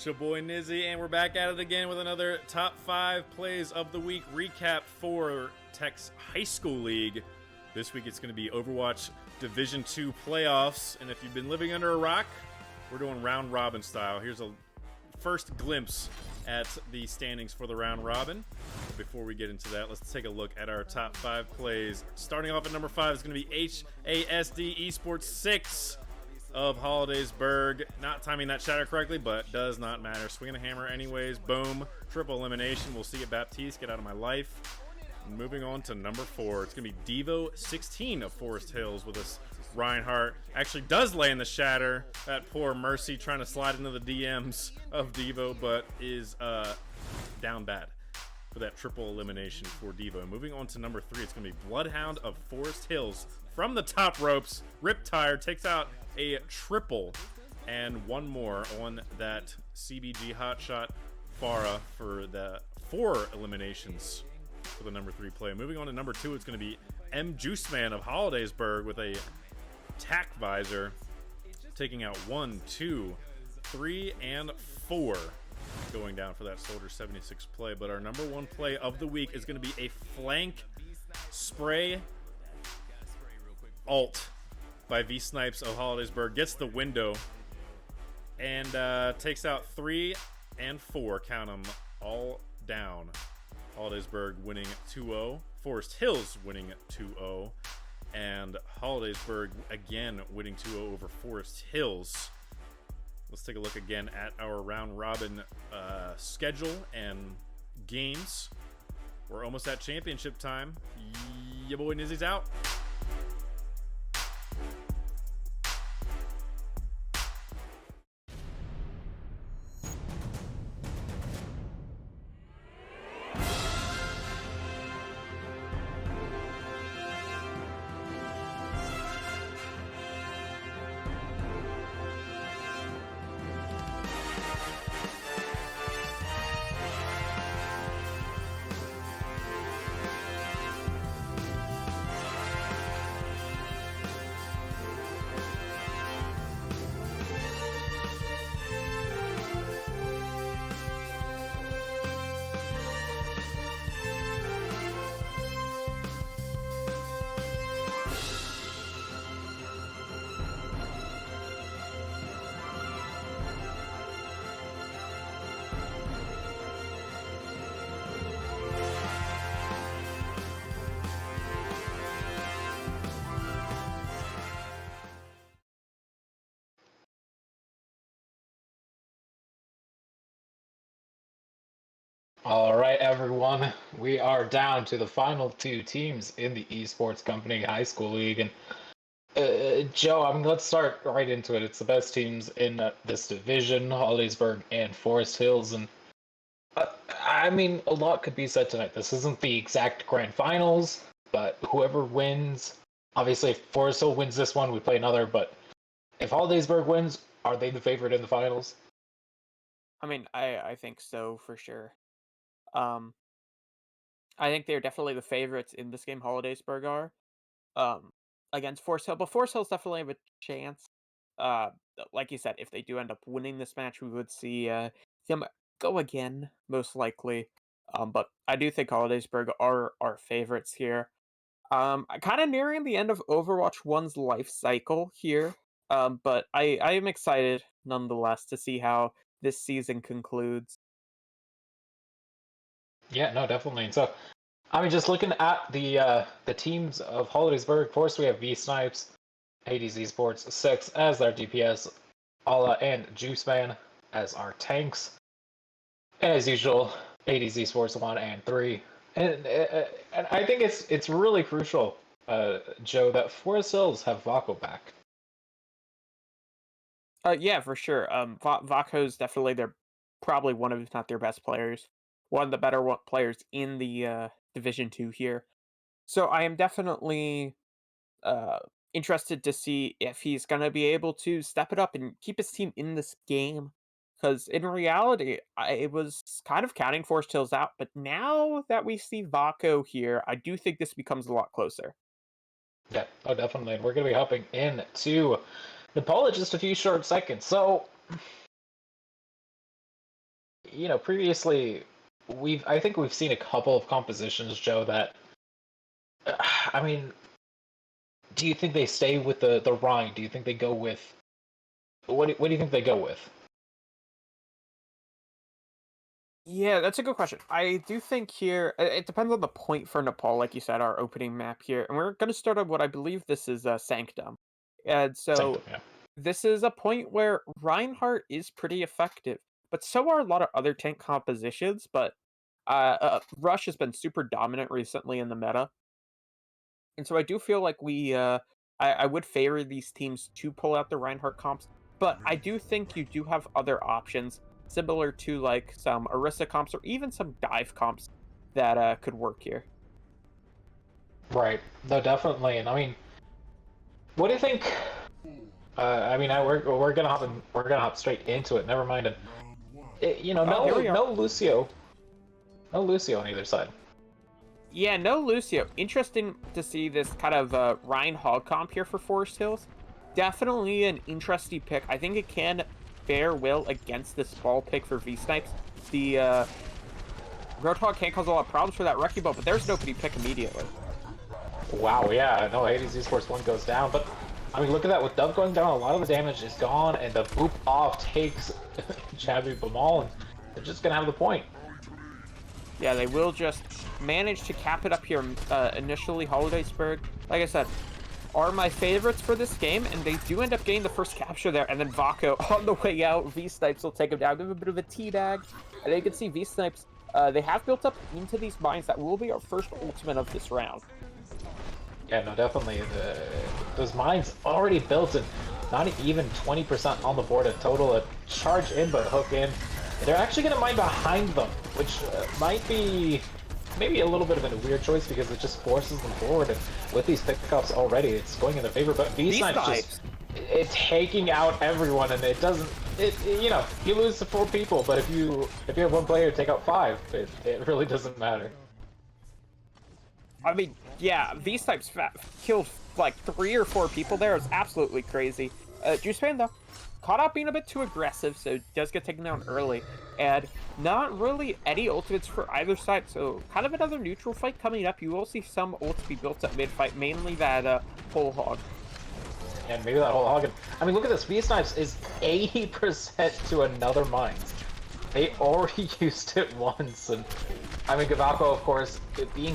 It's your boy Nizzy, and we're back at it again with another top 5 plays of the week recap for Tech's High School League. This week it's going to be Overwatch Division 2 playoffs, and if you've been living under a rock, we're doing round robin style. Here's a first glimpse at the standings for the round robin. But before we get into that, let's take a look at our top 5 plays. Starting off at number 5 is going to be HASD Esports 6 of Hollidaysburg. Not timing that shatter correctly, but does not matter. Swinging a hammer anyways. Boom. Triple elimination. We'll see it, Baptiste. Get out of my life. Moving on to number 4. It's going to be Devo 16 of Forest Hills with this Reinhardt. Actually does land the shatter. That poor Mercy trying to slide into the DMs of Devo, but is down bad for that triple elimination for Devo. Moving on to number 3, it's going to be Bloodhound of Forest Hills from the top ropes. Riptire takes out a triple and one more on that CBG hotshot Farah for the 4 eliminations for the number 3 play. Moving on to number 2, it's going to be M Juiceman of Hollidaysburg with a tack visor, taking out 1, 2, 3, and 4 going down for that Soldier 76 play. But our number 1 play of the week is going to be a flank spray ult by V Snipes of Hollidaysburg. Gets the window and takes out 3 and 4. Count them all down. Hollidaysburg winning 2-0. Forest Hills winning 2-0. And Hollidaysburg again winning 2-0 over Forest Hills. Let's take a look again at our round robin schedule and games. We're almost at championship time. Your boy Nizzy's out. All right, everyone. We are down to the final 2 teams in the Esports Company High School League. And Joe, let's start right into it. It's the best teams in this division, Hollidaysburg and Forest Hills. And a lot could be said tonight. This isn't the exact grand finals, but whoever wins, obviously if Forest Hill wins this one, we play another. But if Hollidaysburg wins, are they the favorite in the finals? I think so for sure. I think they're definitely the favorites in this game. Hollidaysburg are against Forest Hill, but Forest Hills definitely have a chance. Like you said, if they do end up winning this match, we would see them go again, most likely. But I do think Hollidaysburg are our favorites here. Kind of nearing the end of Overwatch 1's life cycle here. But I am excited nonetheless to see how this season concludes. Yeah, no, definitely. So, just looking at the teams of Hollidaysburg, first we have V Snipes, Hades Esports 6 as their DPS, Ala and Juiceman as our tanks. And as usual, 80s Esports 1 and 3. And I think it's really crucial, Joe, that Forest Hills have Vaco back. Yeah, for sure. Vaco's definitely their probably one of, if not their best players, one of the better players in the Division 2 here. So I am definitely uh interested to see if he's gonna be able to step it up and keep his team in this game. Because in reality, I was kind of counting Forest Hills out, but now that we see Vaco here, I do think this becomes a lot closer. Yeah, oh, definitely. We're going to be hopping into Nepal in just a few short seconds. So, previously, I think we've seen a couple of compositions, Joe, that, I mean, do you think they stay with the Rhine? Do you think they go with, what do you think they go with? Yeah, that's a good question. I do think here it depends on the point for Nepal, like you said, our opening map here, and we're going to start on what I believe this is Sanctum, and so Sanctum, yeah. this is a point where Reinhardt is pretty effective, but so are a lot of other tank compositions. But Rush has been super dominant recently in the meta, and so I do feel like I would favor these teams to pull out the Reinhardt comps, but I do think you do have other options similar to like some Orisa comps or even some dive comps that could work here. Right. No, definitely. And I mean, what do you think? We're gonna hop straight into it. Never mind. And Here we are. no Lucio on either side. Yeah, no Lucio. Interesting to see this kind of Ryan Hog comp here for Forest Hills. Definitely an interesting pick. I think it can fare well against this ball pick for V-Snipes. The Roadhog can't cause a lot of problems for that Wrecking Ball, but there's nobody pick immediately. Wow, yeah, no, Hades Esports 1 goes down, but I mean, look at that, with Dove going down, a lot of the damage is gone, and the boop off takes Chabi Bamal, and they're just gonna have the point. Yeah, they will just manage to cap it up here initially. Holidaysburg, like I said, are my favorites for this game, and they do end up getting the first capture there, and then Vaco on the way out, V-Snipes will take him down, give him a bit of a teabag, and then you can see V-Snipes, they have built up into these mines. That will be our first ultimate of this round. Yeah, no, definitely. Those mines already built and not even 20% on the board in total. A charge in, but hook in. They're actually going to mine behind them, which might be maybe a little bit of a weird choice because it just forces them forward. And with these pickups already, it's going in their favor. But V-Snipes just it's taking out everyone, and it doesn't. You lose to 4 people, but if you have one player take out 5, it really doesn't matter. I mean, yeah, V-Snipes killed like 3 or 4 people there. It was absolutely crazy. Juiceman, though, caught out being a bit too aggressive, so does get taken down early. And not really any ultimates for either side, so kind of another neutral fight coming up. You will see some ults be built up mid-fight, mainly that whole hog. And maybe that whole hog. I mean, look at this. V-Snipes is 80% to another mine. They already used it once, and I mean, Gavaco, of course,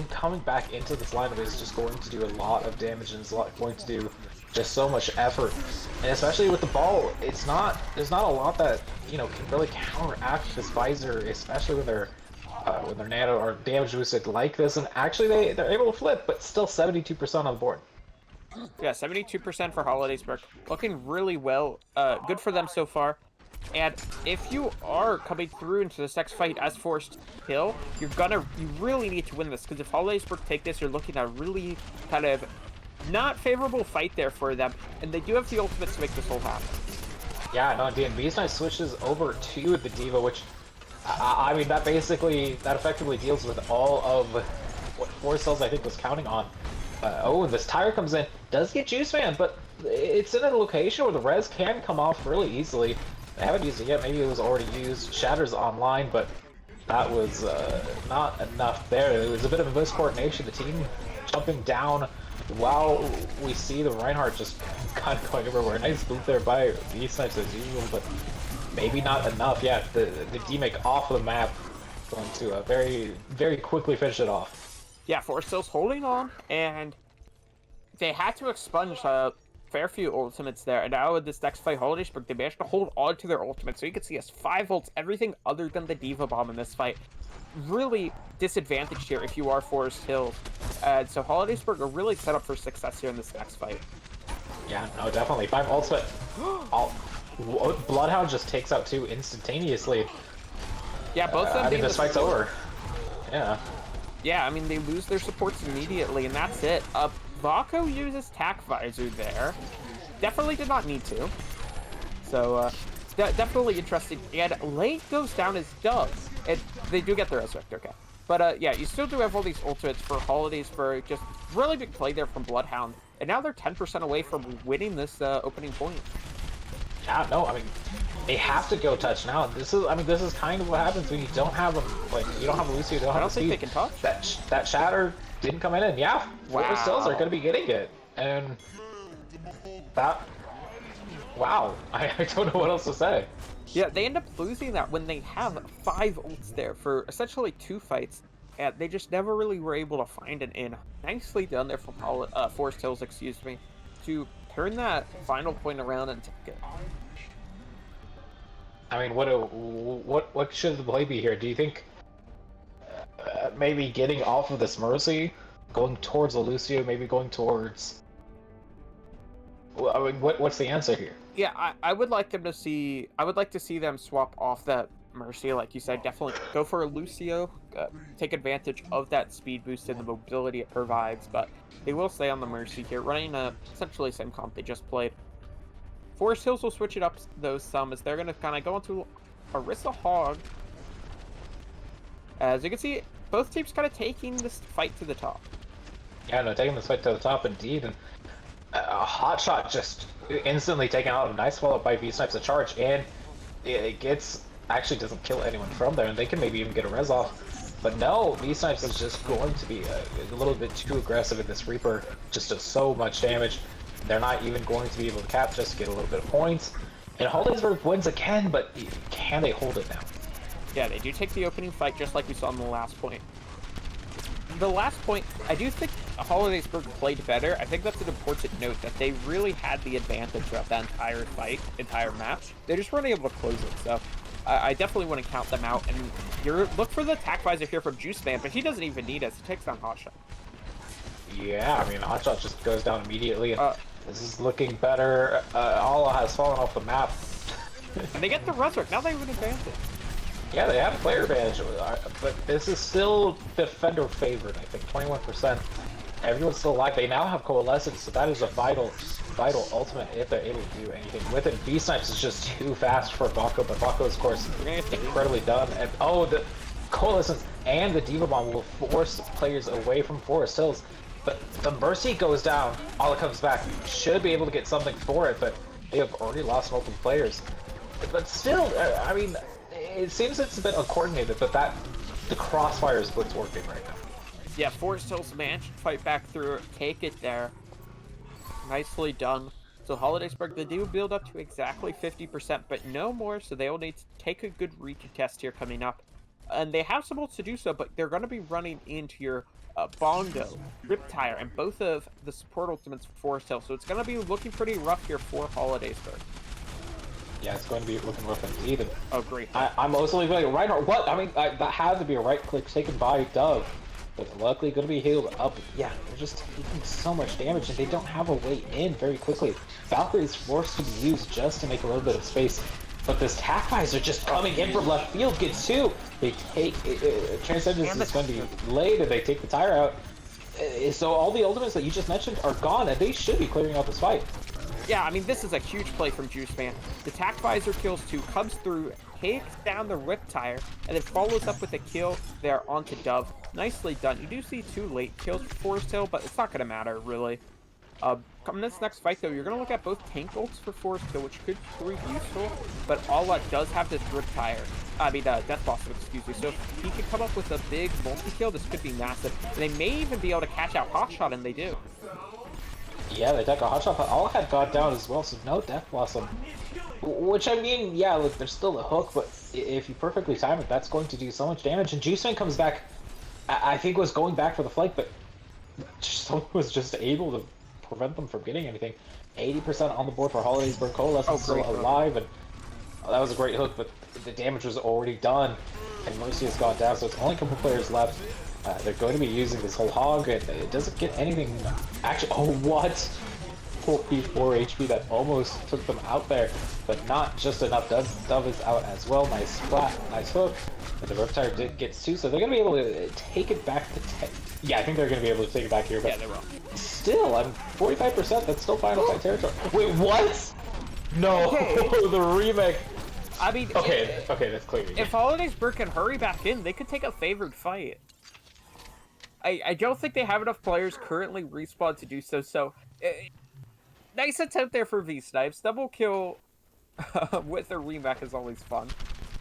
coming back into this lineup is just going to do a lot of damage, and it's going to do just so much effort. And especially with the ball, there's not a lot that can really counteract this visor, especially when they're nano or damage boosted like this. And actually, they're able to flip, but still 72% on the board. Yeah, 72% for Holidaysburg, looking really well. Good for them so far. And if you are coming through into this next fight as Forest Hill, you really need to win this, because if Holidaysburg take this, you're looking at a really kind of not favorable fight there for them, and they do have the ultimates to make this whole happen. Yeah, no, indeed. V-Snipes switches over to the Diva, which I mean, that effectively deals with all of what Forest Hills I think was counting on. Oh, and this tire comes in, does get Juice Man, but it's in a location where the res can come off really easily. They haven't used it yet, maybe it was already used. Shatter's online, but that was not enough there. It was a bit of a miscoordination. The team jumping down while we see the Reinhardt just kind of going everywhere. Nice boot there by V-Snipes as usual, but maybe not enough yet. The D-make off the map, going to very, very quickly finish it off. Yeah, Forest Hill's holding on, and they had to expunge a fair few ultimates there, and now with this next fight, Holidaysburg, they managed to hold on to their ultimates, so you can see us 5 ults, everything other than the Diva Bomb in this fight. really disadvantaged here if you are Forest Hills. And so Hollidaysburg are really set up for success here in this next fight. Yeah, no, definitely. 5 ultimate. Bloodhound just takes out 2 instantaneously. Yeah, both of them. I think this fight's over. Yeah. Yeah, I mean, they lose their supports immediately, and that's it. Vaco uses Tac Visor there. Definitely did not need to. So, definitely interesting. And Late goes down as Dove. And they do get the Resurrect, okay. But, yeah, you still do have all these ultimates for Hollidaysburg. Just really big play there from Bloodhound. And now they're 10% away from winning this opening point. Yeah, no, I mean, they have to go touch now. This is kind of what happens when you don't have them. Like, you don't have Lucio, you don't have I don't think speed. they can touch. That Shatter didn't come in, and yeah, Forest Hills are going to be getting it. And that, wow, I don't know what else to say. Yeah, they end up losing that when they have 5 ults there for essentially 2 fights. And they just never really were able to find an in. Nicely done there from Forest Hills, excuse me, to turn that final point around and take it. I mean, what should the play be here? Do you think maybe getting off of this Mercy, going towards a Lucio, maybe going towards? Well, I mean, what's the answer here? Yeah, I would like them to see. I would like to see them swap off that Mercy, like you said. Definitely go for a Lucio. Take advantage of that speed boost and the mobility it provides. But they will stay on the Mercy here, running essentially the same comp they just played. Forest Hills will switch it up those some as they're going to kind of go into Orisa Hog. As you can see, both teams kind of taking this fight to the top. Yeah, no, taking this fight to the top indeed. And Hotshot just instantly taken out. A nice follow-up by V-Snipes a charge, and it actually doesn't kill anyone from there, and they can maybe even get a res off. But no, V-Snipes is just going to be a little bit too aggressive in this Reaper. Just does so much damage. They're not even going to be able to cap just to get a little bit of points. And Hollidaysburg wins again, but can they hold it now? Yeah, they do take the opening fight just like we saw in the last point. The last point, I do think Hollidaysburg played better. I think that's an important note that they really had the advantage throughout that entire fight, entire match. They just weren't able to close it, so I definitely want to count them out. And look for the Tac Visor here from Juice Man, but he doesn't even need us. He takes down Hotshot. Yeah, I mean, Hotshot just goes down immediately, and this is looking better. Ala has fallen off the map. And they get the Resurrect. Now they have an advantage. Yeah, they have player advantage, but this is still defender favored, I think, 21%. Everyone's still alive. They now have Coalescence, so that is a vital ultimate if they're able to do anything with it. V-Snipes is just too fast for Vaco, but Vaco is, of course, incredibly done. And the Coalescence and the Diva Bomb will force players away from Forest Hills. But the Mercy goes down, Ala comes back. Should be able to get something for it, but they have already lost multiple players. But still, I mean, it seems it's a bit uncoordinated, but the crossfire is what's working right now. Yeah, Forest Hills managed to fight back through it, take it there. Nicely done. So Hollidaysburg, they do build up to exactly 50%, but no more, so they will need to take a good retest here coming up. And they have some ults to do so, but they're going to be running into your Bongo, Riptire, and both of the support ultimates for Forest Hills, so it's going to be looking pretty rough here for Hollidaysburg. Yeah, it's going to be looking rough indeed. Oh, great. I'm mostly going right. What? I mean, that had to be a right click taken by Dove, but luckily going to be healed up. Yeah, they're just taking so much damage, and they don't have a way in very quickly. Valkyrie is forced to be used just to make a little bit of space. But this Tac Visor just coming in from left field gets 2. They take Transcendence is going to be late, and they take the tire out. So all the ultimates that you just mentioned are gone, and they should be clearing out this fight. Yeah, I mean, this is a huge play from Juice Man. The Tac Visor kills 2, comes through, takes down the Riptire, and then follows up with a kill there onto Dove. Nicely done. You do see 2 late kills for Forest Hill, but it's not going to matter, really. Coming this next fight, though, you're going to look at both tank ults for Forest Hill, which could prove useful, but Ala does have this Riptire. I mean, Death Boss, excuse me. So if he could come up with a big multi-kill, this could be massive. And they may even be able to catch out Hotshot, and they do. Yeah, they take a Hotshot, but Ala had got down as well, so no Death Blossom. Which, I mean, yeah, look, there's still a hook, but if you perfectly time it, that's going to do so much damage. And Juiceman comes back, I think was going back for the flank, but someone was just able to prevent them from getting anything. 80% on the board for Hollidaysburg. Coalescence still alive, and that was a great hook, but the damage was already done. And Mercy's gone down, so it's only a couple players left. They're going to be using this whole hog, and it doesn't get anything. Actually, oh, what? 44 HP that almost took them out there, but not just enough. Dove is out as well. Nice splat, nice hook. But the Riptide did get 2, so they're going to be able to take it back to 10. Yeah, I think they're going to be able to take it back here, but yeah, they will. Still, I'm 45%. That's still final fight territory. Wait, what? No, Okay. The remake. I mean, Okay, that's clear. If Holidaysburg can hurry back in, they could take a favored fight. I don't think they have enough players currently respawned to do so, nice attempt there for V-Snipes. Double kill with a remake is always fun.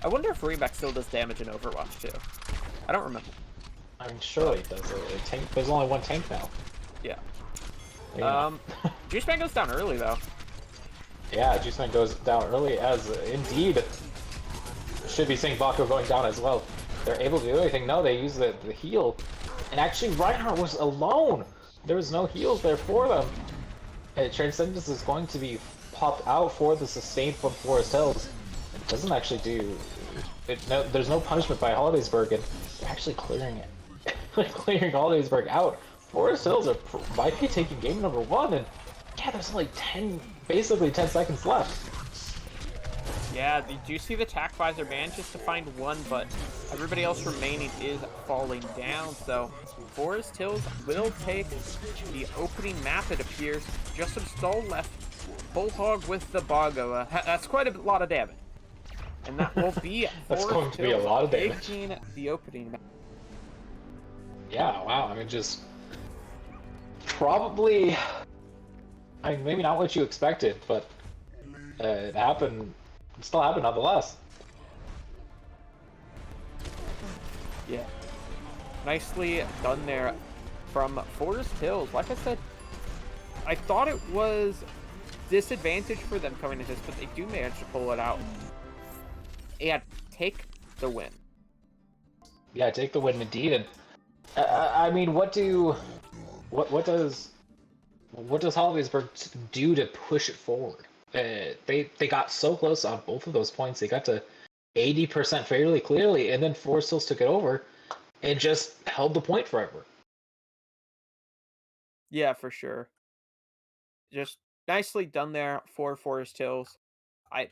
I wonder if remake still does damage in Overwatch too. I don't remember. I'm sure it does. There's only one tank now. Yeah. Yeah. Juiceman goes down early though. Yeah, Juiceman goes down early, as indeed should be seeing Baco going down as well. They're able to do anything. No, they use the heal. And actually, Reinhardt was alone. There was no heals there for them. Transcendence is going to be popped out for the sustain from Forest Hills. It doesn't actually do... there's no punishment by Holidaysburg, and they're actually clearing it. Clearing Holidaysburg out. Forest Hills might be taking game number 1, and yeah, there's only basically 10 seconds left. Yeah, did you see the tac visor manages to find one, but everybody else remaining is falling down, so Forest Hills will take the opening map, it appears. Just some stall left. Full hog with the Bago. That's quite a lot of damage. And that will be That's Forest going to be a lot of damage. taking the opening map. Yeah, wow, I mean, just... Probably... I mean, maybe not what you expected, but it happened... It still happened nonetheless. Yeah. Nicely done there from Forest Hills. Like I said, I thought it was disadvantage for them coming into this, but they do manage to pull it out. And take the win. Yeah, take the win indeed. And I mean, what does Holidaysburg do to push it forward? They got so close on both of those points. They got to 80% fairly clearly, and then Forest Hills took it over and just held the point forever. Yeah, for sure. Just nicely done there for Forest Hills. I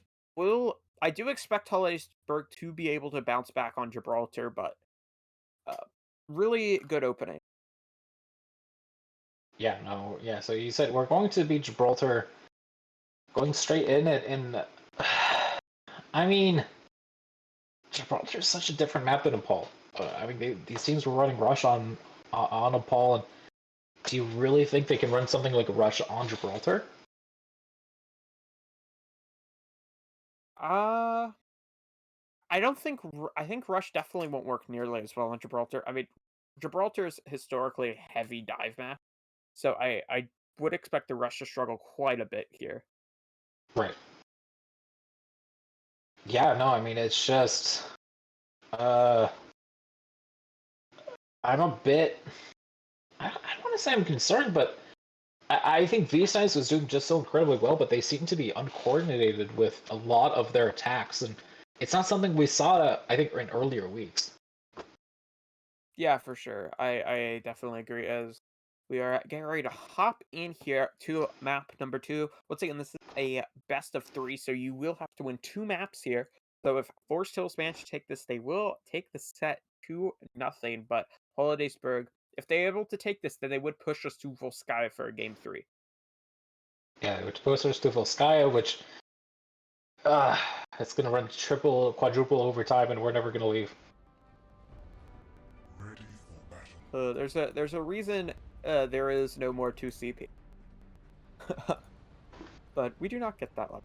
do expect Holidaysburg to be able to bounce back on Gibraltar, but really good opening. Yeah, no, yeah. So you said we're going to beat Gibraltar, going straight in it, and I mean, Gibraltar is such a different map than Nepal. I mean, these teams were running Rush on Nepal, and do you really think they can run something like Rush on Gibraltar? I don't think. I think Rush definitely won't work nearly as well on Gibraltar. I mean, Gibraltar is historically a heavy dive map, so I would expect the Rush to struggle quite a bit here. Right. Yeah, no, I mean, it's just... I'm a bit... I don't want to say I'm concerned, but I think V-Science was doing just so incredibly well, but they seem to be uncoordinated with a lot of their attacks, and it's not something we saw, I think, in earlier weeks. Yeah, for sure. I definitely agree. As we are getting ready to hop in here to map number 2. Once again, this is a best of 3, so you will have to win 2 maps here. So if Forest Hills manage to take this, they will take the set 2-0. But Holidaysburg, if they're able to take this, then they would push us to full sky for game 3. Yeah, which push us to full sky, which it's gonna run triple, quadruple overtime, and we're never gonna leave. There's a reason there is no more 2 CP. But we do not get that luck.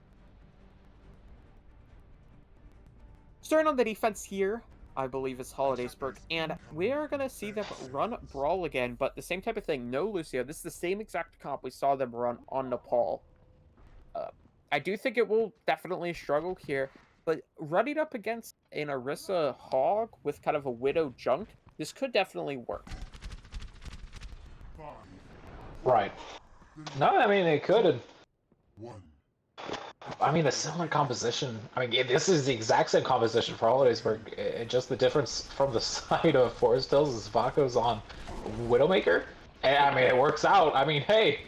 Starting on the defense here, I believe is Holidaysburg, and we are going to see them run Brawl again, but the same type of thing. No Lucio. This is the same exact comp we saw them run on Nepal. I do think it will definitely struggle here, but running up against an Orisa Hog with kind of a Widow Junk, this could definitely work. Right. No, I mean, it could. I mean, a similar composition. I mean, this is the exact same composition for Holidaysburg. Just the difference from the side of Forest Hills is Vaco's on Widowmaker. And I mean, it works out. I mean, hey,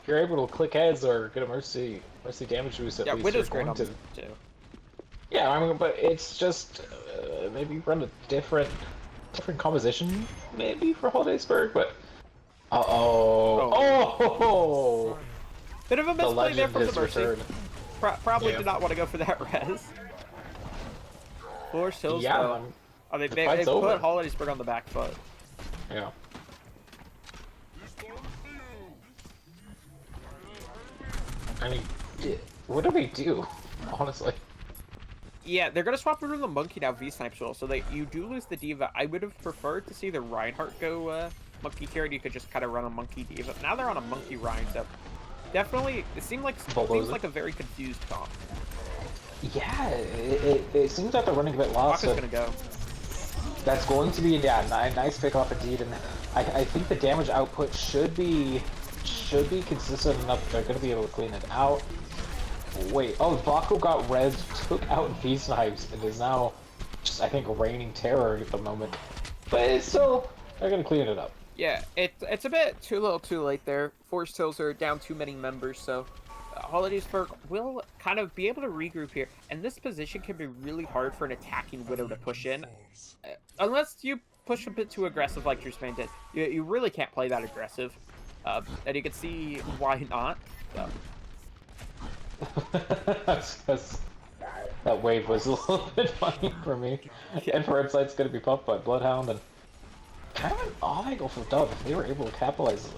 if you're able to click heads or get a mercy damage boost, at least Widow's you're great going on to. this too. Yeah, I mean, but it's just maybe run a different composition, maybe for Holidaysburg. But oh, bit of a the misplay there legend from the has Mercy. returned. Probably did not want to go for that res. Forest Hills, Yeah, though. I mean, they fight's over. put Holidaysburg on the back foot. Yeah. I mean, what do we do? Honestly. Yeah, they're gonna swap around the Monkey now, V-Snipes will, so that you do lose the Diva. I would have preferred to see the Reinhardt go Monkey carry. You could just kind of run a Monkey Diva. Now they're on a Monkey Rein, so definitely, it seems like a very confused comp. Yeah, it seems like they're running a bit lost. Waka's gonna go. That's going to be a nice pick off indeed, and I think the damage output should be consistent enough. They're going to be able to clean it out. Wait, oh, Baco got res, took out V-Snipes, and is now just, I think, reigning terror at the moment. But it's still, they're going to clean it up. Yeah, it's a bit too little too late there. Forest Hills are down too many members, so Holidaysburg will kind of be able to regroup here. And this position can be really hard for an attacking Widow to push in. Unless you push a bit too aggressive like Drewsman did. You really can't play that aggressive. And you can see why not. So. That wave was a little bit funny for me. Yeah. And for Insight's going to be pumped by Bloodhound, and kind of an odd angle for Dove. If they were able to capitalize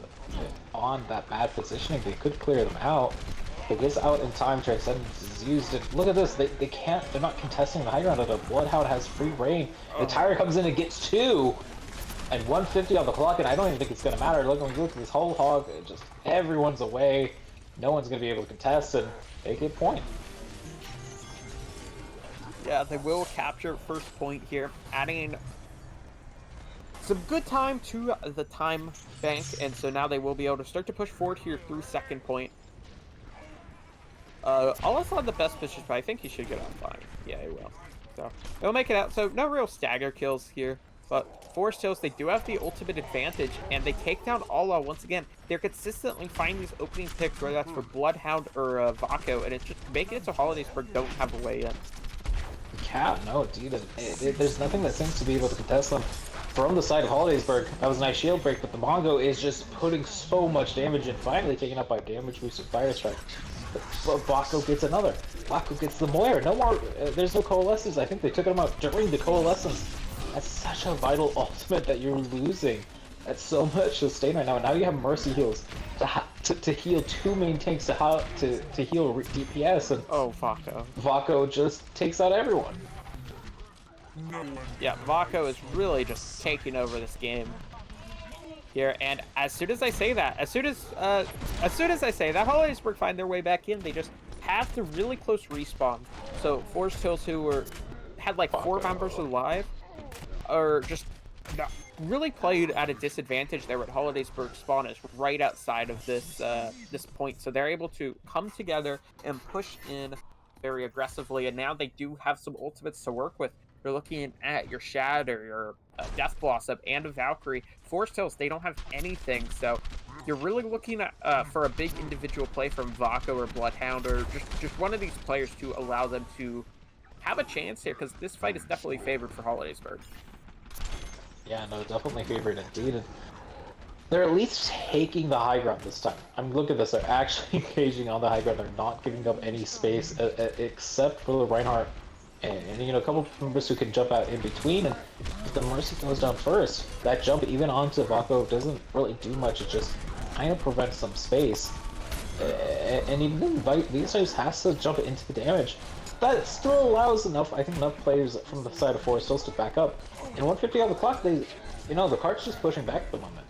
on that bad positioning, they could clear them out. It gets out in time, Transcendence is used, and look at this, they're not contesting the high ground. The Bloodhound has free reign. The Tire comes in and gets 2, and 150 on the clock, and I don't even think it's going to matter. Look at this whole hog, just everyone's away. No one's going to be able to contest, and they get point. Yeah, they will capture first point here, adding some good time to the time bank, and so now they will be able to start to push forward here through second point. Almost not the best position, but I think he should get on fine. Yeah, he will. So they'll make it out. So no real stagger kills here, but Forest Hills, they do have the ultimate advantage, and they take down Ala once again. They're consistently finding these opening picks, whether that's for Bloodhound or Vaco, and it's just making it so Holidaysburg don't have a way in. Yeah, no, dude, there's nothing that seems to be able to contest them. From the side of Holidaysburg, that was a nice shield break, but the Mongo is just putting so much damage and finally taken up by damage boosted Fire Strike. But Baco gets another. Baco gets the Moira. No more, there's no Coalescence. I think they took him out during the Coalescence. That's such a vital ultimate that you're losing. That's so much sustain right now. Now you have Mercy heals to heal 2 main tanks to heal DPS, and Vaco. Vaco just takes out everyone. Yeah, Vaco is really just taking over this game here, and as soon as I say that, Holidaysburg find their way back in, they just have the really close respawn. So Forest Hills, who had like 4 members alive, are just really played at a disadvantage there. At Holidaysburg spawn is right outside of this this point, so they're able to come together and push in very aggressively, and now they do have some ultimates to work with. You're looking at your Shad or your Death Blossom and a Valkyrie. Forest Hills, they don't have anything, so you're really looking at for a big individual play from Vaco or Bloodhound, or just one of these players to allow them to have a chance here, because this fight is definitely favored for Holidaysburg. Yeah, no, definitely favored indeed. And they're at least taking the high ground this time. I mean, look at this. They're actually engaging on the high ground. They're not giving up any space except for the Reinhardt and you know, a couple of members who can jump out in between. And if the Mercy goes down first, that jump even onto Vaco doesn't really do much. It just kind of prevents some space. And even V-Snipes has to jump into the damage. That still allows enough players from the side of Forest Hills to back up. And 150 on the clock, the cart's just pushing back at the moment.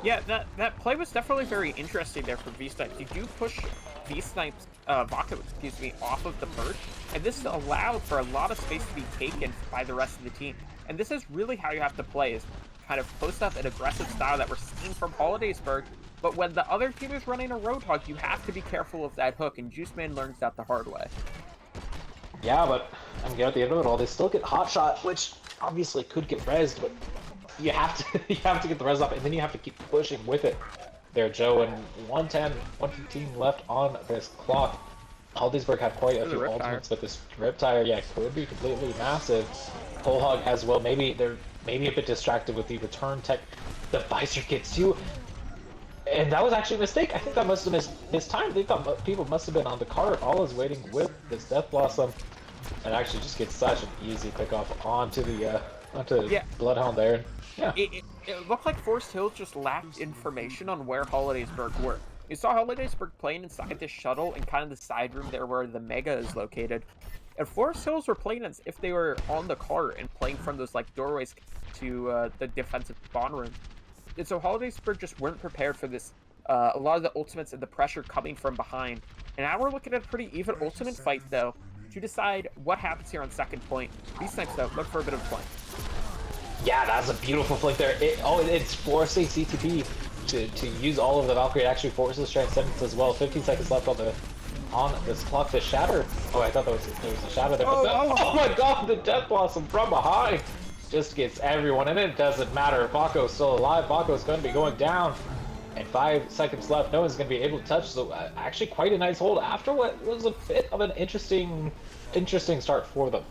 Yeah, that play was definitely very interesting there for V-Snipes. You do push V-Snipes, Vaco, off of the perch, and this allowed for a lot of space to be taken by the rest of the team. And this is really how you have to play, is kind of post up an aggressive style that we're seeing from Holidaysburg. But when the other team is running a Roadhog, you have to be careful of that hook, and Juiceman learns that the hard way. Yeah, but I'm getting at the end of it all. They still get hot shot, which obviously could get rezzed, but you have to you have to get the res up, and then you have to keep pushing with it. There, Joe, and 110, 115 left on this clock. Aldersburg have quite a few ultimates, but this Riptire, yeah, could be completely massive. Whole Hog as well. Maybe they're a bit distracted with the return tech. The Visor gets you. And that was actually a mistake. I think that must have missed time. They thought people must have been on the cart. All is waiting with this Death Blossom. And actually just gets such an easy pickoff onto the Bloodhound there. Yeah. It looked like Forest Hills just lacked information on where Holidaysburg were. You saw Holidaysburg playing inside this shuttle and kind of the side room there where the Mega is located. And Forest Hills were playing as if they were on the cart and playing from those like doorways to the defensive spawn room. And so Holidaysburg just weren't prepared for this. A lot of the ultimates and the pressure coming from behind. And now we're looking at a pretty even ultimate fight, though, to decide what happens here on second point. These next, though, look for a bit of flank. Yeah, that's a beautiful flank there. It's forcing CTP to use all of the Valkyrie. It actually forces Transcendence as well. 15 seconds left on this clock. The Shatter. Oh, I thought there was a Shatter there. Oh my god, the Death Blossom from behind just gets everyone, and it doesn't matter. Bako's still alive. Bako's going to be going down. And 5 seconds left. No one's going to be able to touch. So actually quite a nice hold after what was a bit of an interesting start for them.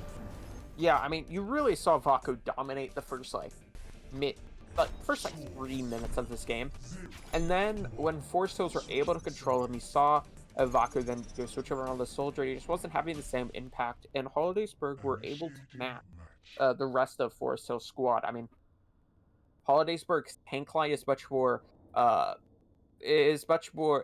Yeah, I mean, you really saw Vako dominate the first, first 3 minutes of this game. And then when Forest Hills were able to control him, you saw Vako then go switch over on the Soldier. He just wasn't having the same impact. And Holidaysburg were able to map the rest of Forest Hills' squad. I mean, Holidaysburg's tank line is much more... it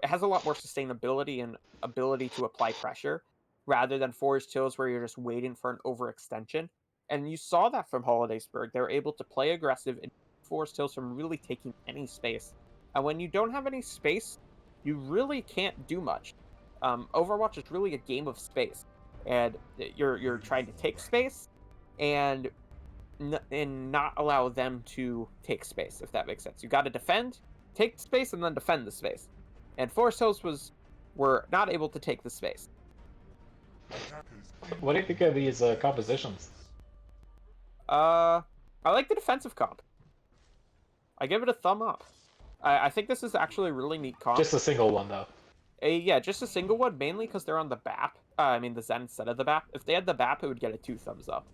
has a lot more sustainability and ability to apply pressure rather than Forest Hills where you're just waiting for an overextension. And you saw that from Holidaysburg. They were able to play aggressive and Forest Hills from really taking any space. And when you don't have any space, you really can't do much. Overwatch is really a game of space. And you're trying to take space and not allow them to take space, if that makes sense. You got to defend, take space, and then defend the space. And Forest Hills were not able to take the space. What do you think of these compositions? I like the defensive comp. I give it a thumb up. I think this is actually a really neat comp. Just a single one, though. Yeah, just a single one, mainly because they're on the BAP. I mean, the Zen instead of the BAP. If they had the BAP, it would get a 2 thumbs up.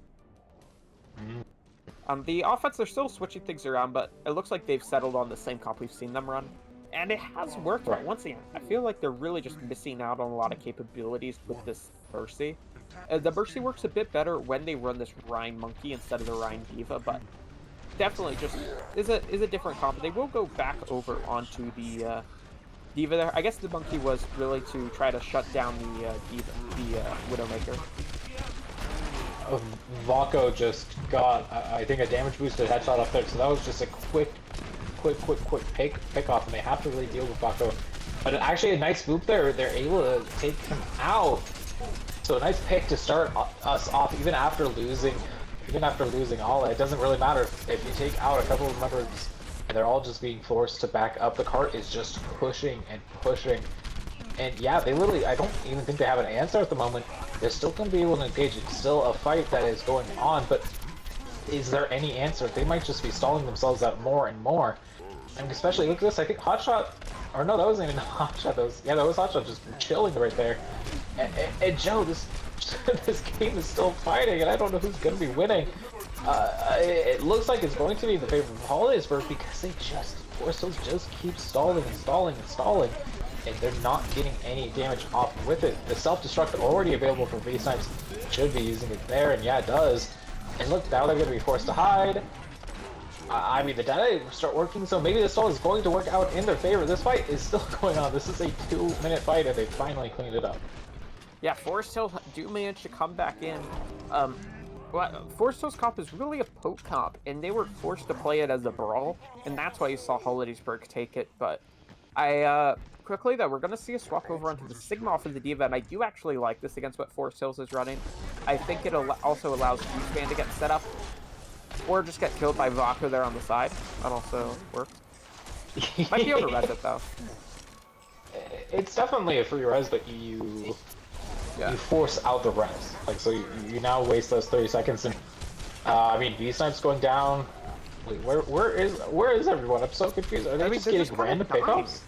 The offense, they're still switching things around, but it looks like they've settled on the same comp we've seen them run. And it has worked, but once again, I feel like they're really just missing out on a lot of capabilities with this Mercy. The Mercy works a bit better when they run this Rhine Monkey instead of the Rhine Diva, but definitely just is a different comp. They will go back over onto the Diva there. I guess the Monkey was really to try to shut down the Widowmaker. Vako just got, I think, a damage boosted headshot up there, so that was just a quick pick off, and they have to really deal with Vako. But actually a nice swoop there, they're able to take him out. So a nice pick to start us off, even after losing all. It doesn't really matter if you take out a couple of members and they're all just being forced to back up. The cart is just pushing and pushing. And yeah, they literally, I don't even think they have an answer at the moment. They're still going to be able to engage. It's still a fight that is going on, but is there any answer? They might just be stalling themselves out more and more. And especially, look at this, I think Hotshot, or no, that wasn't even Hotshot, that was Hotshot just chilling right there. And Joe, this game is still fighting, and I don't know who's going to be winning. It looks like it's going to be in the favor of Holidaysburg because Forest Hills just keep stalling and stalling and stalling. And they're not getting any damage off with it. The self-destruct already available for V-Snipes should be using it there, and yeah, it does. And look, now they're going to be forced to hide. I mean, the data start working, so maybe this all is going to work out in their favor. This fight is still going on. This is a 2-minute fight, and they finally cleaned it up. Yeah, Forest Hills do manage to come back in. Forest Hills comp is really a poke comp, and they were forced to play it as a brawl, and that's why you saw Holidaysburg take it. But quickly though, we're going to see a swap over onto the Sigma off of the Diva, and I do actually like this against what Forest Hills is running. I think it also allows Juiceman to get set up, or just get killed by Vako there on the side. That also works. Might be able to res it though. It's definitely a free res, but you force out the res. Like, so you now waste those 30 seconds, and I mean, V-Snipe's going down. Wait, where is everyone? I'm so confused. Are they just getting random pickups?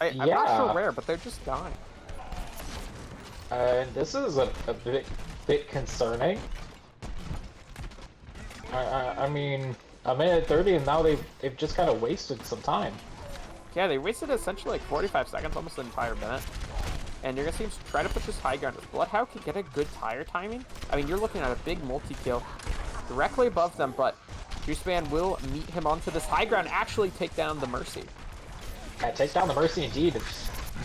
I'm not sure where, but they're just dying. And this is a bit concerning. I mean, a minute 30, and now they've just kind of wasted some time. Yeah, they wasted essentially like 45 seconds, almost an entire minute. And you're gonna see him try to put this high ground. If Bloodhound can get a good tire timing, I mean, you're looking at a big multi-kill directly above them, but Juiceman will meet him onto this high ground, actually take down the Mercy. Yeah, take down the Mercy indeed.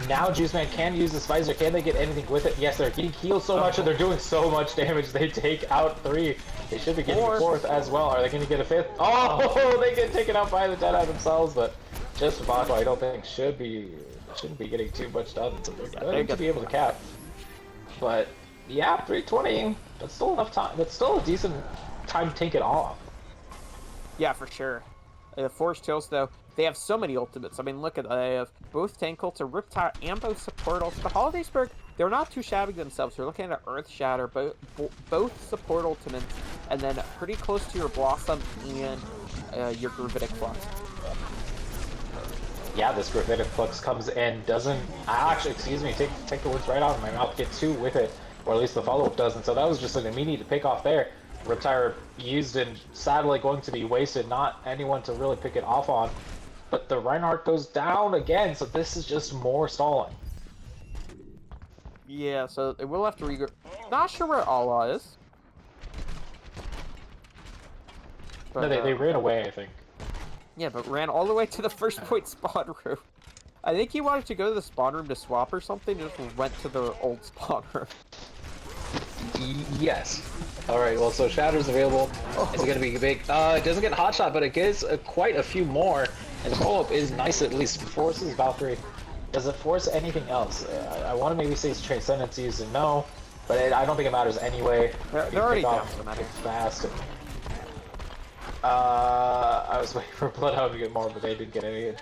Now Juiceman can use this visor. Can they get anything with it? Yes, they're getting healed so much and they're doing so much damage. They take out 3. They should be getting a 4th as well. Are they going to get a 5th? Oh, they get taken out by the Deadeye themselves, but just Vago, I don't think shouldn't be getting too much done. So they're going to be able to cap. But yeah, 320. That's still enough time. That's still a decent time to take it off. Yeah, for sure. The Force Tails, though, they have so many ultimates. I mean, look at they have both Tank Ults, a Riptide, and both support ults. The Holidaysburg, they're not too shabby themselves. They're looking at Earth Shatter, both support ultimates, and then pretty close to your Blossom and your Gravitic Flux. Yeah, this Gravitic Flux comes in, doesn't actually, excuse me, take the words right out of my mouth, get 2 with it, or at least the follow-up doesn't. So that was just an immediate pick off there. Riptire used and sadly going to be wasted, not anyone to really pick it off on. But the Reinhardt goes down again, so this is just more stalling. Yeah, so they will have to regroup. Not sure where Allah is. But, no, they ran away, I think. Yeah, but ran all the way to the first point spawn room. I think he wanted to go to the spawn room to swap or something, and just went to the old spawn room. Yes. Alright, well, so Shatter's available. Is it going to be big? It doesn't get Hot Shot, but it gets quite a few more. And the follow-up is nice, at least. Forces Valkyrie. Does it force anything else? I want to maybe say it's Transcendence used, and no. But I don't think it matters anyway. They're already down, so matter. Fast. I was waiting for Bloodhound to get more, but they didn't get any.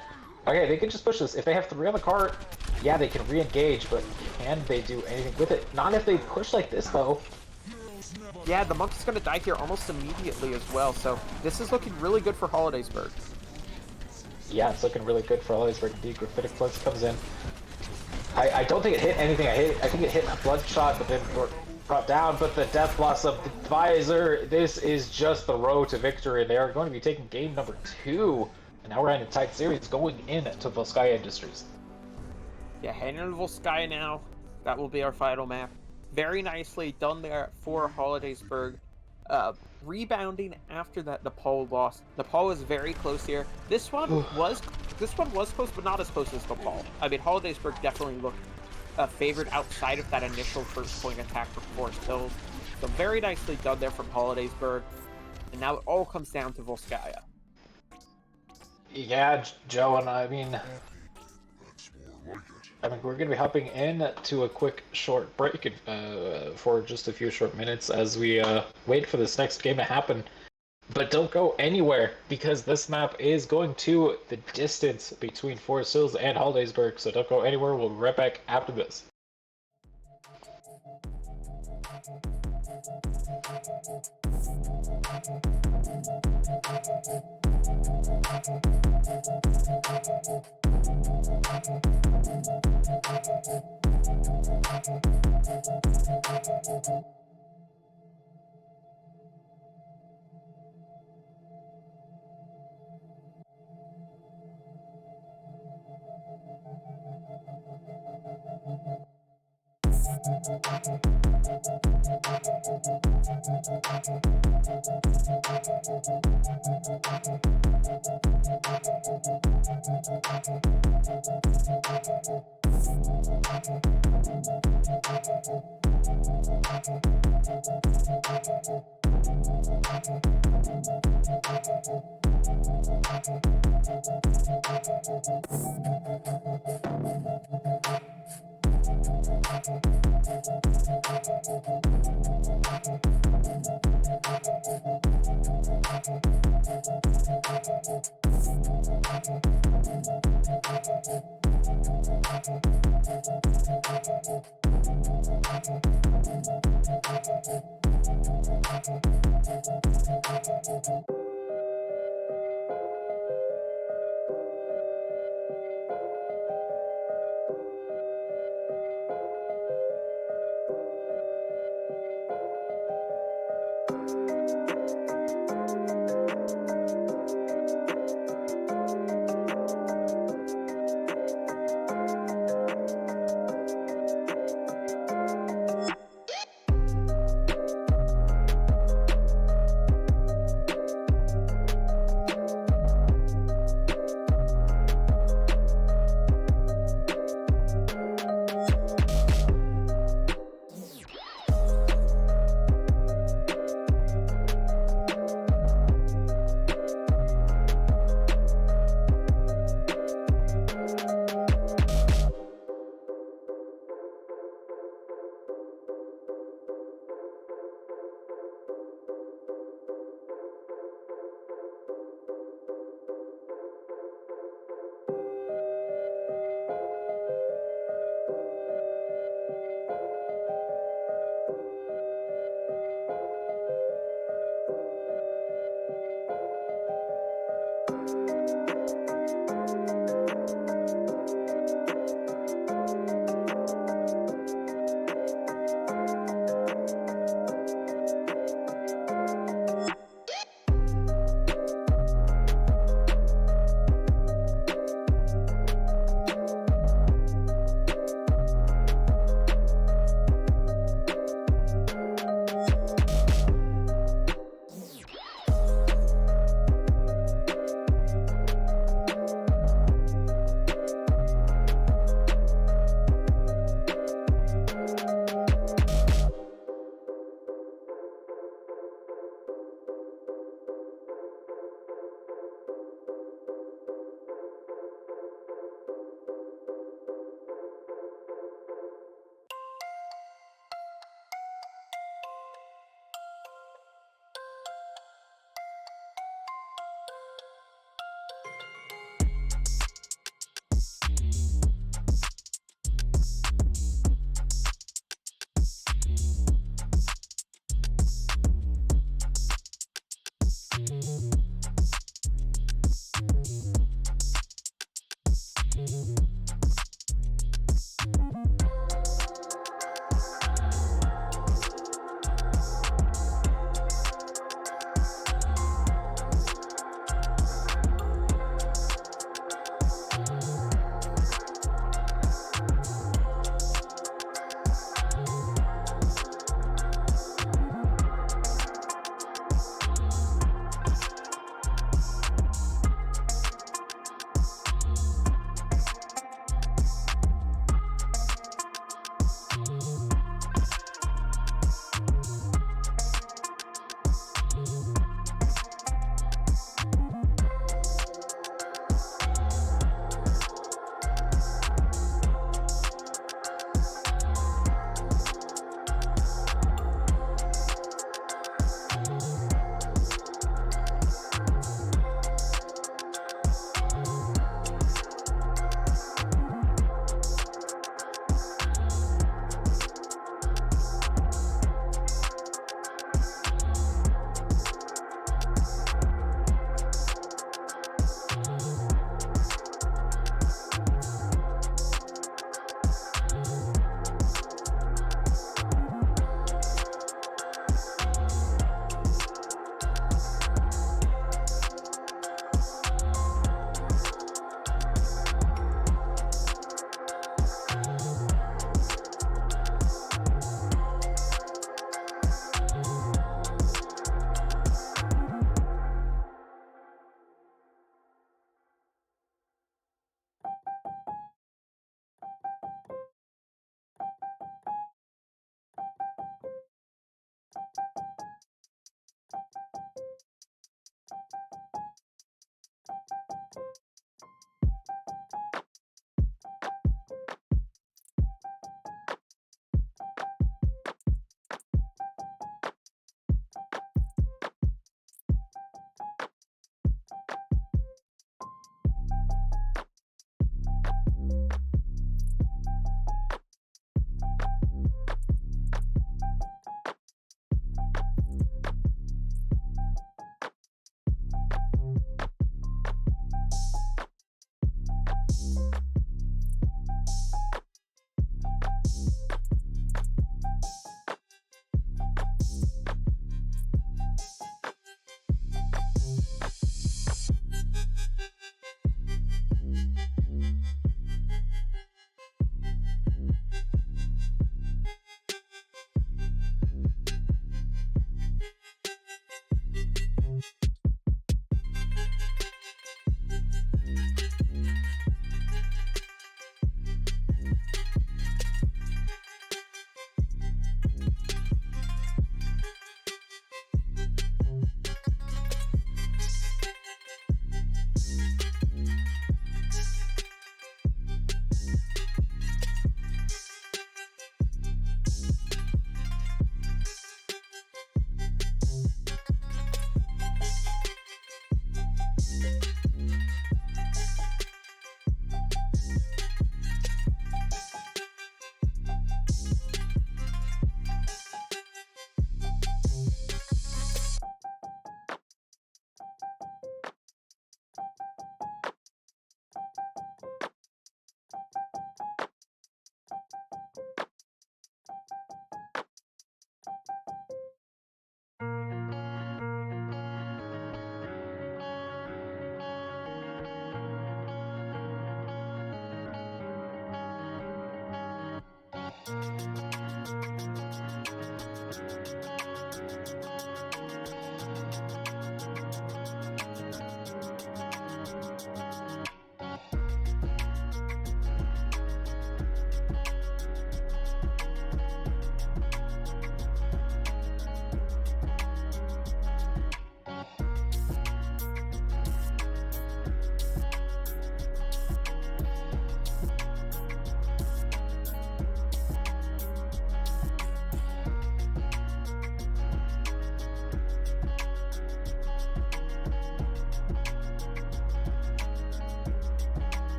Okay, they can just push this. If they have 3 on the cart, yeah, they can re-engage, but can they do anything with it? Not if they push like this, though. Yeah, the Monk's gonna die here almost immediately as well, so this is looking really good for Holidaysburg. Yeah, it's looking really good for Holidaysburg. Indeed, Graphitic Flux comes in. I don't think it hit anything. I think it hit a Bloodshot, but then brought down. But the Death Blossom, the Visor, this is just the road to victory. They are going to be taking game number 2. And now we're in a tight series going into Volskaya Industries. Yeah, heading into Volskaya now. That will be our final map. Very nicely done there for Holidaysburg. Rebounding after that Nepal loss. Nepal was very close here. This one was close, but not as close as Nepal. I mean, Holidaysburg definitely looked favored outside of that initial first point attack for Forest Hills. So very nicely done there from Holidaysburg. And now it all comes down to Volskaya. Yeah, Joe, and I mean, we're going to be hopping in to a quick short break for just a few short minutes as we wait for this next game to happen. But don't go anywhere, because this map is going to the distance between Forest Hills and Holidaysburg, so don't go anywhere. We'll be right back after this.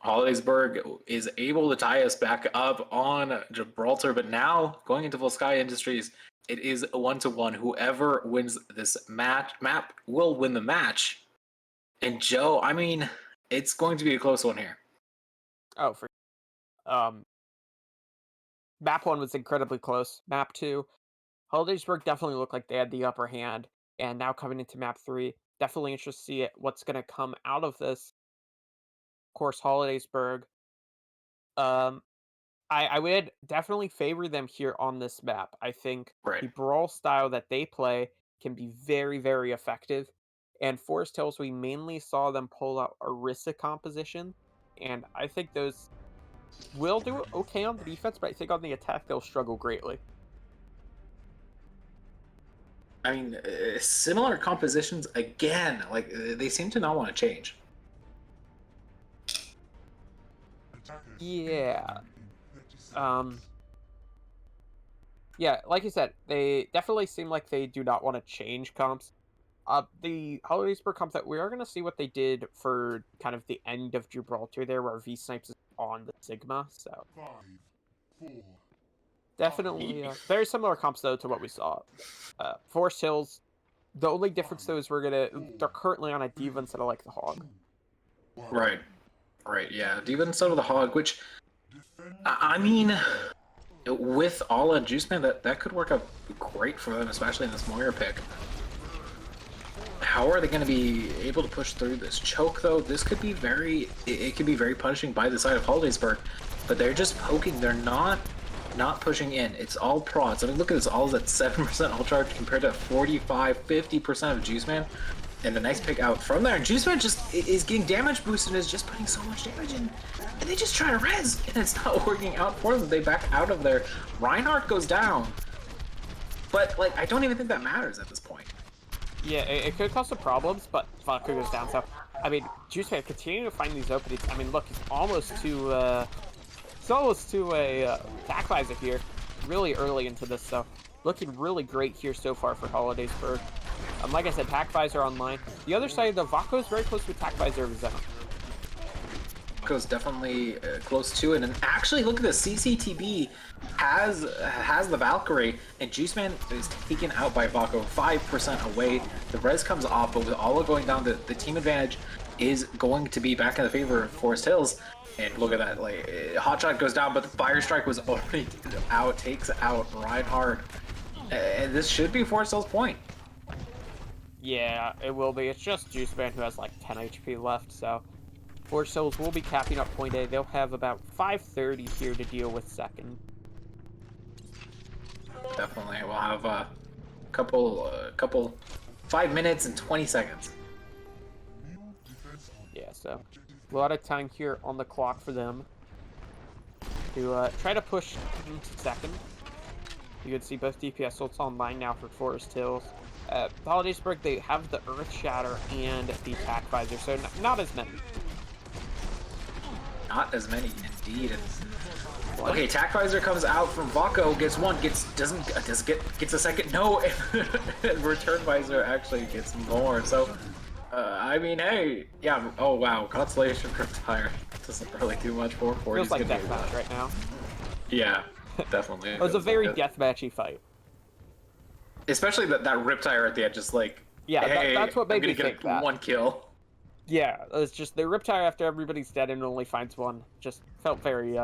Hollidaysburg is able to tie us back up on Gibraltar, but now going into Full Sky Industries, it is a 1-1. Whoever wins this map will win the match. And Joe, I mean, it's going to be a close one here. Oh, for map 1 was incredibly close. Map 2, Hollidaysburg definitely looked like they had the upper hand, and now coming into map 3, definitely interested to see what's going to come out of this. Of course, Hollidaysburg. I would definitely favor them here on this map. I think Right. the brawl style that they play can be very, very effective. And Forest Hills, we mainly saw them pull out Orisa composition, and I think those will do okay on the defense, but I think on the attack they'll struggle greatly. I mean, similar compositions again. Like they seem to not want to change. Yeah. Yeah, like you said, they definitely seem like they do not want to change comps. The Hollidaysburg comp that we are going to see what they did for kind of the end of Gibraltar there, where V Snipes is on the Sigma. So definitely very similar comps though to what we saw. Forest Hills. The only difference though is they're currently on a Diva instead of like the Hog. Right. Yeah, Diva instead of the Hog, which I mean, with Alla Juiceman, that could work out great for them, especially in this Moira pick. How are they going to be able to push through this choke, though? This could be it could be very punishing by the side of Hollidaysburg, but they're just poking. They're not pushing in. It's all prods. I mean, look at this. All's at 7% all charge compared to 45, 50% of Juiceman. And the nice pick out from there. And Juiceman just is getting damage boosted and is just putting so much damage in. And they just try to res, and it's not working out for them. They back out of there. Reinhardt goes down. But, like, I don't even think that matters at this point. Yeah, it could cause some problems, but Vodka goes down. So, I mean, Juiceman continuing to find these openings. I mean, look, he's almost to a attack visor here, really early into this. So, looking really great here so far for Hollidaysburg. Like I said, attack visor online. The other side of the Vaco is very close to attack visor of his own. Vaco's definitely close to it. And actually, look at this. CCTV has the Valkyrie, and Juiceman is taken out by Vaco 5% away. The res comes off, but with Ala going down, the team advantage is going to be back in the favor of Forest Hills. And look at that, like Hotshot goes down, but the Fire Strike was already out, takes out Reinhardt. And this should be Forest Hills' point. Yeah, it will be. It's just Juiceman who has like 10 HP left, so Forest Hills will be capping up point A. They'll have about 5:30 here to deal with second. Definitely, we'll have a couple 5 minutes and 20 seconds. Yeah, so a lot of time here on the clock for them to try to push into second. You can see both DPS ults online now for Forest Hills. Hollidaysburg, they have the Earth Shatter and the Attack Visor, so not as many. Not as many, indeed. Okay, Attack Visor comes out from Vaco, gets one, gets a second, no, and Return Visor actually gets more. So, I mean, hey, yeah. Oh wow, Constellation Riptire doesn't really do much for Feels like deathmatch right now. Yeah, definitely. It was a very deathmatchy fight. Especially that Riptire at the end, just like, yeah, hey, that's what made me get think that. One kill. Yeah, it's just the Riptire after everybody's dead and only finds one. Just felt very,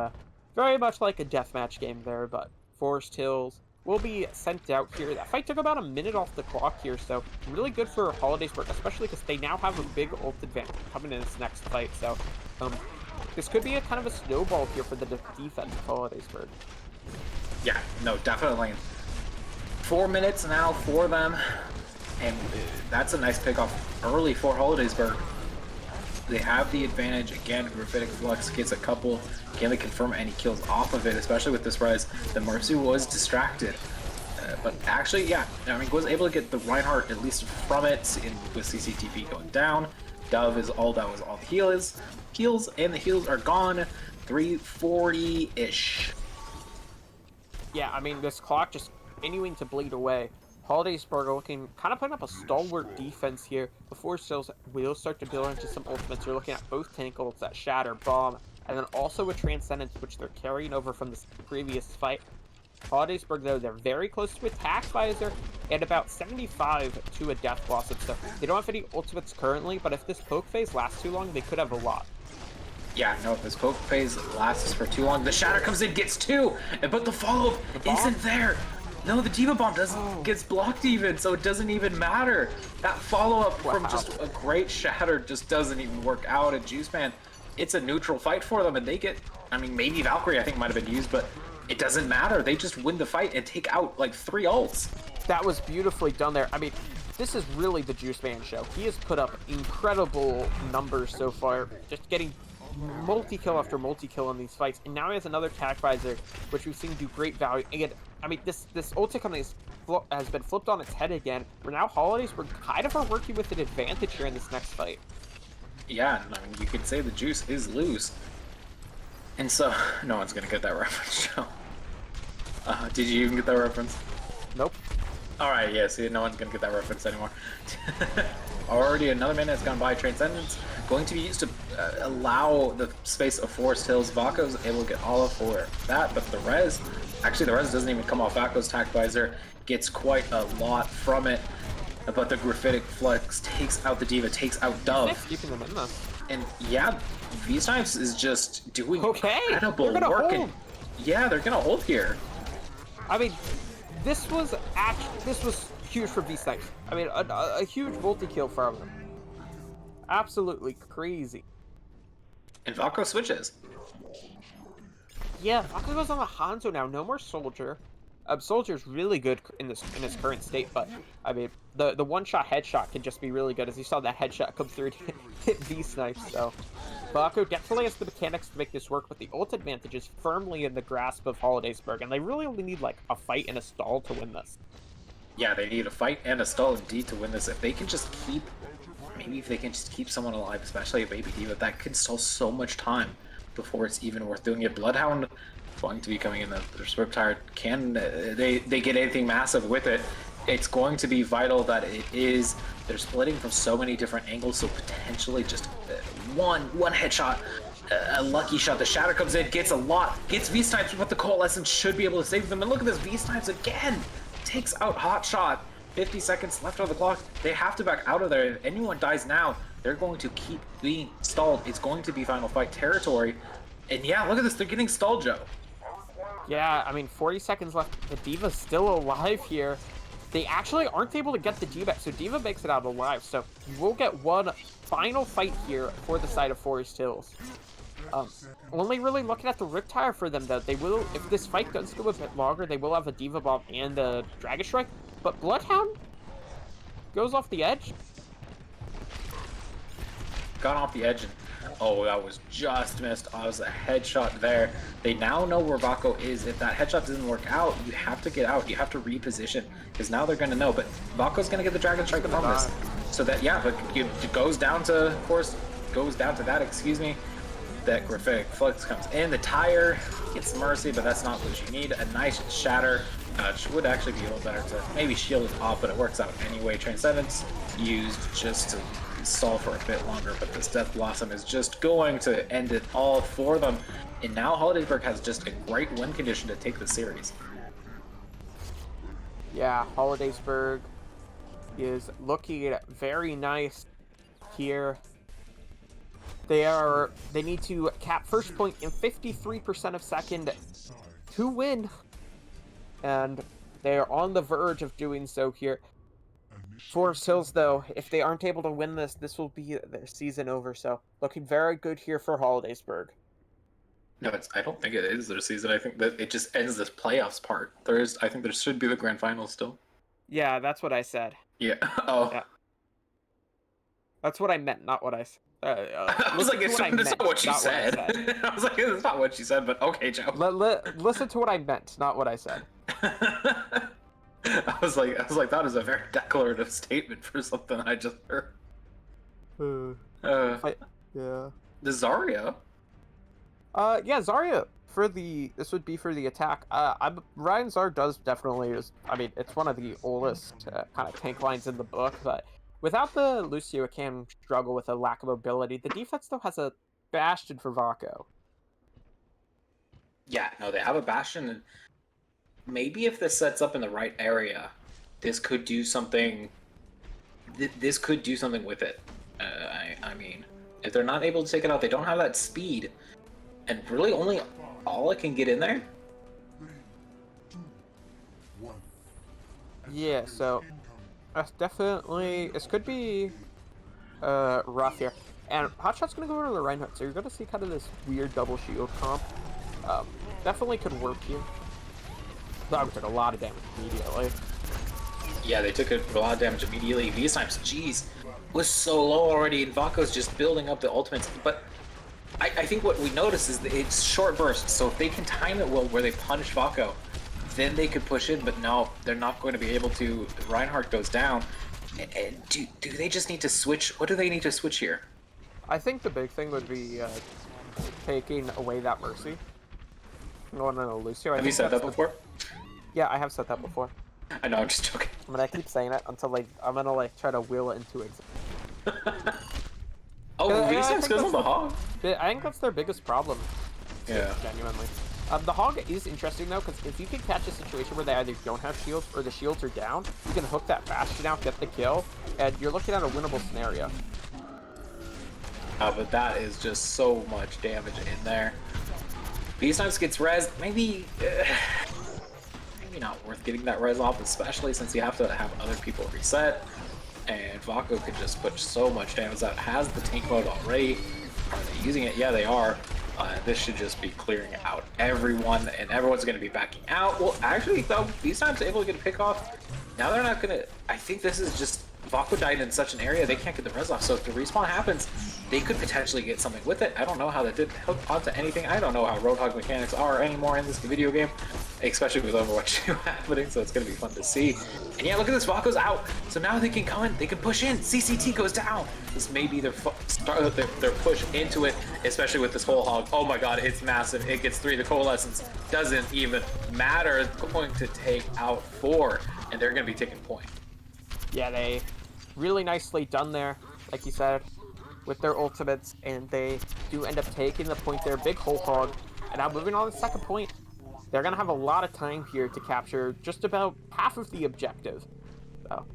very much like a deathmatch game there, but Forest Hills will be sent out here. That fight took about a minute off the clock here, so really good for Hollidaysburg, especially because they now have a big ult advantage coming in this next fight. So, this could be a kind of a snowball here for the defense of Hollidaysburg. Yeah, no, definitely. 4 minutes now for them, and that's a nice pickoff early for Hollidaysburg. They have the advantage again. Graphitic Flux gets a couple. Can they confirm any kills off of it, especially with this res? The Mercy was distracted, but actually, yeah, I mean, was able to get the Reinhardt at least from it with CCTV going down. Dove is all that was all the heals, and the heals are gone. 340-ish. Yeah, I mean, this clock just continuing to bleed away. Hollidaysburg are looking, kind of putting up a stalwart defense here before Sills will start to build into some ultimates. You're looking at both tank ults, that Shatter, Bomb, and then also a Transcendence, which they're carrying over from this previous fight. Hollidaysburg, though, they're very close to Attack Visor and about 75 to a Death Blossom. So they don't have any ultimates currently, but if this poke phase lasts too long, they could have a lot. Yeah, no, if this poke phase lasts for too long, the Shatter comes in, gets two, but the follow-up isn't there. No, the Diva Bomb gets blocked even, so it doesn't even matter. That follow-up from just a great Shatter just doesn't even work out. And Juiceman, it's a neutral fight for them, and they get, I mean, maybe Valkyrie I think might have been used, but it doesn't matter. They just win the fight and take out like 3 ults. That was beautifully done there. I mean, this is really the Juiceman show. He has put up incredible numbers so far, just getting multi-kill after multi-kill in these fights, and now he has another Attack Visor, which we've seen do great value. And I mean, this ulti company has been flipped on its head again. Where now Hollidaysburg kind of are working with an advantage here in this next fight. Yeah, I mean, you could say the juice is loose, and so no one's gonna get that reference. Joe. Did you even get that reference? Nope. All right, yeah. See, no one's gonna get that reference anymore. Already another minute has gone by. Transcendence going to be used to allow the space of Forest Hills. Vaco's able to get Olive for that, but the res, actually the res doesn't even come off Vaco's Attack Visor, gets quite a lot from it, but the Graphitic Flux takes out the Diva, takes out Dove. Keeping them in this. And yeah, V-Snipes is just doing incredible work. And yeah, they're gonna hold here. I mean, this was huge for V-Snipes. I mean, a huge multi-kill from them. Absolutely crazy. And Vaco switches. Yeah, Vaco goes on the Hanzo now. No more Soldier. Soldier's really good in his current state, but I mean, the one-shot headshot can just be really good, as you saw that headshot come through to hit V-Snipes. So Vaco definitely has the mechanics to make this work, but the ult advantage is firmly in the grasp of Hollidaysburg, and they really only need like a fight and a stall to win this. Yeah, they need a fight and a stall indeed to win this. If they can just keep, maybe if they can just keep someone alive, especially a Baby Diva, that could stall so much time before it's even worth doing it. Bloodhound going to be coming in. The Riptire, can they get anything massive with it? It's going to be vital that they're splitting from so many different angles, so potentially just one headshot a lucky shot. The Shatter comes in, gets a lot, gets V-Snipes, but the Coalescence should be able to save them. And look at this, V-Snipes again takes out Hotshot. 50 seconds left on the clock. They have to back out of there. If anyone dies now, they're going to keep being stalled. It's going to be final fight territory. And yeah, look at this. They're getting stalled, Joe. Yeah, I mean, 40 seconds left. The Diva's still alive here. They actually aren't able to get the D-back, so Diva makes it out alive. So we'll get one final fight here for the side of Forest Hills. Only really looking at the Riptire for them, though. They will, if this fight does go a bit longer, they will have a Diva Bomb and a Dragon Strike. But Bloodhound goes off the edge. Got off the edge, and oh, that was just missed. Oh, it was a headshot there. They now know where Vaco is. If that headshot doesn't work out, you have to get out. You have to reposition, because now they're going to know. But Vaco's going to get the Dragon Strike from this. So that, yeah, but it goes down to, of course, excuse me. That Graphic Flux comes in. The Tire gets Mercy, but that's not what you need. A nice Shatter, which would actually be a little better to maybe shield it off, but it works out anyway. Transcendence used just to stall for a bit longer, but this Death Blossom is just going to end it all for them. And now Hollidaysburg has just a great win condition to take the series. Yeah, Hollidaysburg is looking very nice here. They need to cap first point in 53% of second to win. And they are on the verge of doing so here. Forest Hills, though, if they aren't able to win this, this will be their season over. So looking very good here for Hollidaysburg. No, I don't think it is their season. I think that it just ends this playoffs part. I think there should be the grand finals still. Yeah, that's what I said. Yeah. Oh. Yeah. That's what I meant, not what I said. I was like, it's not what she said. I was like, it's not what she said, but okay, Joe. Listen to what I meant, not what I said. I was like, that is a very declarative statement for something I just heard. Yeah. The Zarya. Yeah, Zarya this would be for the attack. Ryan Zar does definitely I mean, it's one of the oldest kind of tank lines in the book, but without the Lucio, it can struggle with a lack of mobility. The defense, though, has a Bastion for Vaco. Yeah, no, they have a Bastion, and maybe if this sets up in the right area, this could do something. This could do something with it. I mean, if they're not able to take it out, they don't have that speed, and really only all it can get in there. Yeah, so definitely this could be rough here. And Hotshot's gonna go over to the Reinhardt, so you're gonna see kind of this weird double shield comp. Definitely could work here. Dog took a lot of damage immediately. Yeah, they took a lot of damage immediately. V-Snipes, jeez, was so low already, and Vaco's just building up the ultimates. But I think what we notice is that it's short bursts, so if they can time it well where they punish Vaco, then they could push in, but no, they're not going to be able to. Reinhardt goes down. And do they just need to switch? What do they need to switch here? I think the big thing would be taking away that Mercy. Going on a Lucio. Have you said that before? Yeah, I have said that before. I know, I'm just joking. I mean, I keep saying it until I'm gonna try to wheel it into existence. Oh, V-Snipes goes on the Hog? I think that's their biggest problem. Yeah. Genuinely. The Hog is interesting, though, because if you can catch a situation where they either don't have shields or the shields are down, you can hook that Bastion out, get the kill, and you're looking at a winnable scenario. But that is just so much damage in there. V-Snipes gets res, maybe not worth getting that res off, especially since you have to have other people reset. And Vaco can just put so much damage out. Has the tank mode already. Are they using it? Yeah, they are. This should just be clearing out everyone, and everyone's going to be backing out. Well, actually, though, V-Snipes able to get a pick off. Now they're not going to. I think this is just. Vaco died in such an area they can't get the res off, so if the respawn happens, they could potentially get something with it. I don't know how that did hook onto anything. I don't know how Roadhog mechanics are anymore in this video game, especially with Overwatch 2 happening, so it's going to be fun to see. And yeah, look at this, Vaco's out, so now they can come in, they can push in. CCT goes down. This may be their push into it, especially with this whole hog. Oh my god, it's massive. It gets 3. The Coalescence doesn't even matter. It's going to take out 4, and they're going to be taking point. Yeah, they really nicely done there, like you said. with their ultimates, and they do end up taking the point there. Big whole hog. And now moving on to the second point. They're going to have a lot of time here to capture just about half of the objective. So.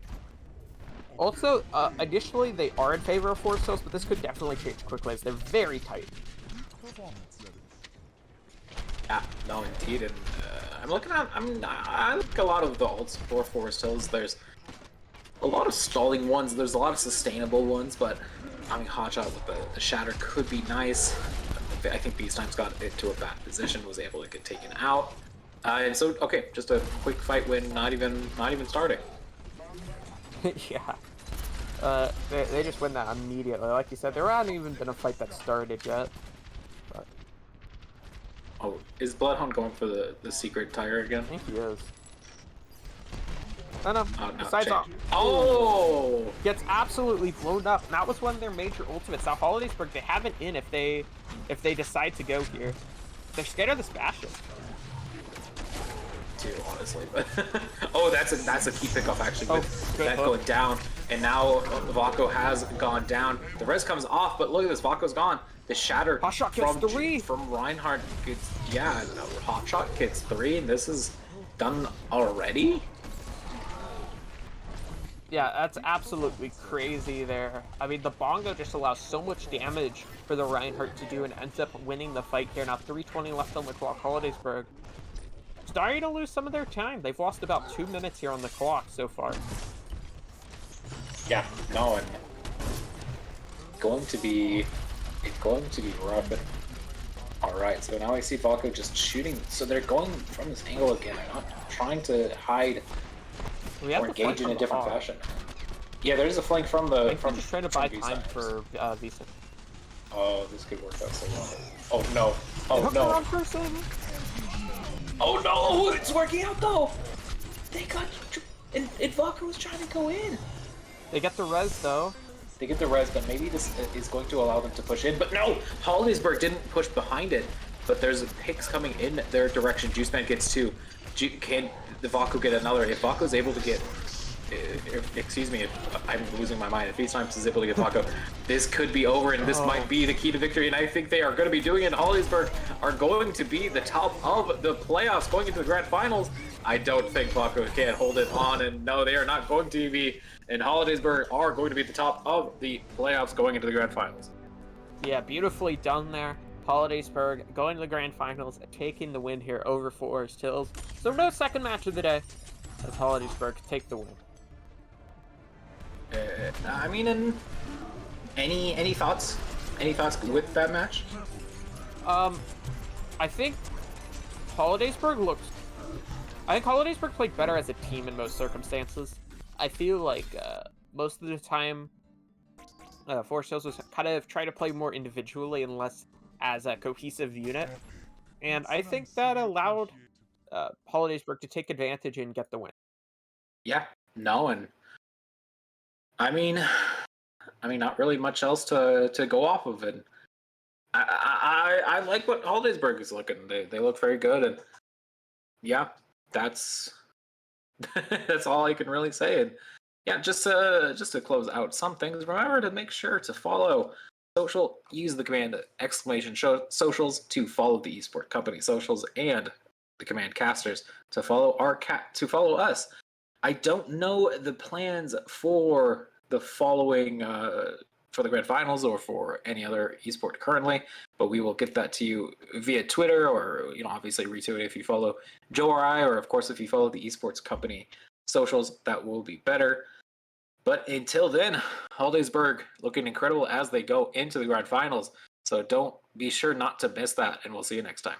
Also, initially they are in favor of Force Hills, but this could definitely change quickly as they're very tight. Yeah, no, indeed. And I'm looking at, I like a lot of the ults for Forest Hills. There's a lot of stalling ones. There's a lot of sustainable ones, but I mean, Hotshot with the Shatter could be nice. I think these times got into a bad position, was able to get taken out. And so, okay, just a quick fight win, not even starting. Yeah. They just win that immediately. Like you said, there hasn't even been a fight that started yet. But... Oh, is Bloodhound going for the secret tire again? I think he is. No, no. No, Besides, oh! Gets absolutely blown up. And that was one of their major ultimates. Now, Holidaysburg, they have it in if they decide to go here. They're scared of the Bastion. Too, honestly, but oh, that's a key pickoff actually with that hook. going down, and now Vaco has gone down. The res comes off, but look at this, Vaco's gone. The Shatter Hotshot gets 3 from Reinhardt gets Hotshot gets 3, and this is done already. Yeah, that's absolutely crazy there. I mean, the Bongo just allows so much damage for the Reinhardt to do and ends up winning the fight here. Now 3:20 left on the clock. Holidaysburg starting to lose some of their time. They've lost about 2 minutes here on the clock so far. Yeah, no, and it's going to be rough. And all right, so now I see Vaco just shooting. So they're going from this angle again. They're not trying to hide or engage in a different fashion. Yeah, there's a flank from the. I'm just trying to buy time for Visa. Oh, this could work out so well. Oh no! Oh The no! wrong person. Oh no! It's working out though. They got and Vaco was trying to go in. They get the res though. They get the res, but maybe this is going to allow them to push in. But no, Holidaysburg didn't push behind it. But there's picks coming in their direction. Juiceman gets 2. Can the Vaco get another? If Vaco's able to get, excuse me, if I'm losing my mind. If FaceTime is able to get Vaco, this could be over, and this might be the key to victory. And I think they are going to be doing it. Holidaysburg are going to be the top of the playoffs, going into the grand finals. I don't think Vaco can hold it on, and no, they are not going to be. And Holidaysburg are going to be the top of the playoffs, going into the grand finals. Yeah, beautifully done there. Holidaysburg going to the grand finals, taking the win here over Forest Hills. So no second match of the day, as Holidaysburg take the win. I mean, and any thoughts? Any thoughts with that match? I think Holidaysburg played better as a team in most circumstances. I feel like most of the time, Forest Hills was kind of trying to play more individually and less as a cohesive unit. And I think that allowed Holidaysburg to take advantage and get the win. Yeah, no, and I mean, not really much else to go off of it. I like what Holidaysburg is looking. They look very good, and yeah, that's that's all I can really say. And yeah, just to close out some things, remember to make sure to follow social. Use the command !socials to follow the eSport Company socials, and the command casters to follow follow us. I don't know the plans for the following for the grand finals or for any other esport currently, but we will get that to you via Twitter, or obviously retweet it if you follow Joe or I, or of course if you follow the eSports Company socials, that will be better. But until then, Holidaysburg looking incredible as they go into the grand finals. So be sure not to miss that, and we'll see you next time.